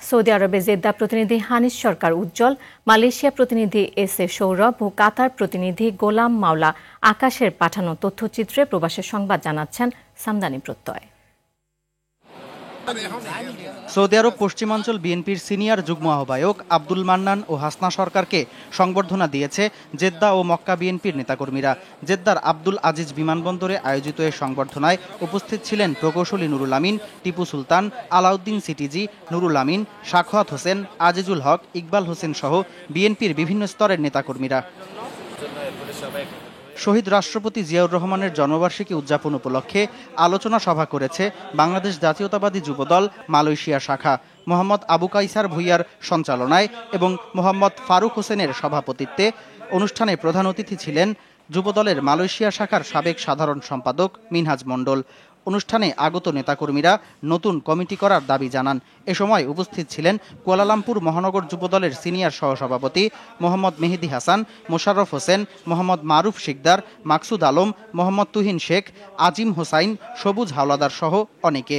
Saudi আরবে Jeddah প্রতিনিধি হানিস সরকার উজ্জ্বল, Malaysia প্রতিনিধি এস.এ. সৌরভ ও কাতার প্রতিনিধি গোলাম মাওলা আকাশের পাঠানো তথ্যচিত্রে প্রবাসের সংবাদ জানাচ্ছেন সামদানি প্রত্যয়। সৌদি আরব পশ্চিমাঞ্চল বিএনপির সিনিয়র যুগ্ম আহ্বায়ক আব্দুল মান্নান ও হাসনা সরকারকে সংবর্ধনা দিয়েছে জেদ্দা ও মক্কা বিএনপির নেতাকর্মীরা। জেদ্দার আব্দুল আজিজ বিমানবন্দরে আয়োজিত এই সংবর্ধনায় উপস্থিত ছিলেন প্রকৌশলী নুরুল আমিন, টিপু সুলতান, আলাউদ্দিন সিটিজি, নুরুল আমিন, সাখাওয়াত হোসেন, আজিজুল হক, ইকবাল হোসেন সহ বিএনপির বিভিন্ন স্তরের নেতাকর্মীরা। শহীদ রাষ্ট্রপতি জিয়াউর রহমানের জন্মবার্ষিকী উদযাপন উপলক্ষে আলোচনা সভা করেছে বাংলাদেশ জাতীয়তাবাদী যুবদল মালয়েশিয়া শাখা। মোহাম্মদ আবু কাইসার ভুইয়ার সঞ্চালনায় এবং মোহাম্মদ ফারুক হোসেনের সভাপতিত্বে অনুষ্ঠানে প্রধান অতিথি ছিলেন যুবদলের মালয়েশিয়া শাখার সাবেক সাধারণ সম্পাদক মিনহাজ মণ্ডল। অনুষ্ঠানে আগত নেতাকর্মীরা নতুন কমিটি করার দাবি জানান। এ সময় উপস্থিত ছিলেন কুয়ালালামপুর মহানগর যুবদলের সিনিয়র সহসভাপতি মোহাম্মদ মেহেদি হাসান, মোশাররফ হোসেন, মোহাম্মদ মারুফ শিকদার, মাকসুদ আলম, মোহাম্মদ তুহিন শেখ, আজিম হোসাইন, সবুজ হাওলাদার সহ অনেকে।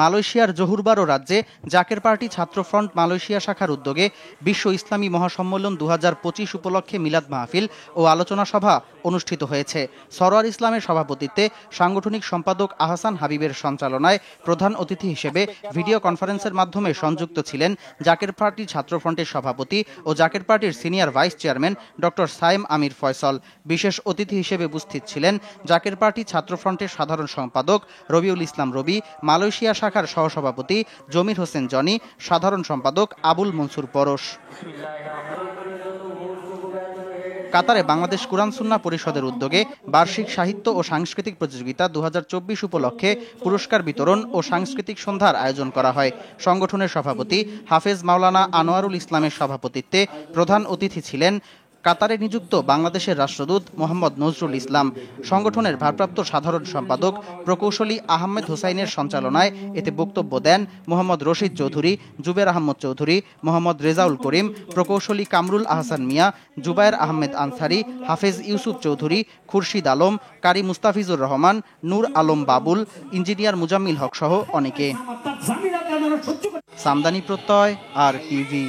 মালয়েশিয়ার জহুরবারো রাজ্যে জাকের পার্টি ছাত্রফ্রন্ট মালয়েশিয়া শাখার উদ্যোগে বিশ্ব ইসলামী মহাসম্মেলন 2025 উপলক্ষে মিলাদ মাহফিল ও আলোচনা সভা অনুষ্ঠিত হয়েছে। সরোয়ার ইসলামের সভাপতিত্বে সাংগঠনিক সম্পাদক আহসান হাবিবের সঞ্চালনায় প্রধান অতিথি হিসেবে ভিডিও কনফারেন্সের মাধ্যমে সংযুক্ত ছিলেন জাকের পার্টি ছাত্রফ্রন্টের সভাপতি ও জাকের পার্টির senior vice chairman doctor Sayem Amir Faisal. বিশেষ অতিথি হিসেবে উপস্থিত ছিলেন জাকের পার্টি ছাত্রফ্রন্টের সাধারণ সম্পাদক রবিউল ইসলাম রবি, মালয়েশিয়া শাখার সহসভাপতি জমির হোসেন জনি, সাধারণ সম্পাদক আবুল মনসুর পরশ। কাতারে বাংলাদেশ কুরআন সুন্নাহ পরিষদের উদ্যোগে বার্ষিক সাহিত্য ও সাংস্কৃতিক প্রতিযোগিতা 2024 উপলক্ষে পুরস্কার বিতরণ ও সাংস্কৃতিক সন্ধ্যার আয়োজন করা হয়। সংগঠনের সভাপতি হাফেজ মাওলানা আনোয়ারুল ইসলামের সভাপতিত্বে প্রধান অতিথি ছিলেন কাতারে নিযুক্ত বাংলাদেশের রাষ্ট্রদূত মোহাম্মদ নজরুল ইসলাম। সংগঠনের ভারপ্রাপ্ত সাধারণ সম্পাদক প্রকৌশলী আহমেদ হোসাইনের সঞ্চালনায় এতে বক্তব্য দেন মোহাম্মদ রশিদ চৌধুরী, জুবের আহমদ চৌধুরী, মোহাম্মদ রেজাউল করিম, প্রকৌশলী কামরুল আহসান মিয়া, জুবায়ের আহমেদ আনসারি, হাফেজ ইউসুফ চৌধুরী, খুরশিদ আলম, কারি মুস্তাফিজুর রহমান, নূর আলম বাবুল, ইঞ্জিনিয়ার মুজাম্মিল হক সহ অনেকে। সামদানি প্রত্যয়, আর টিভি।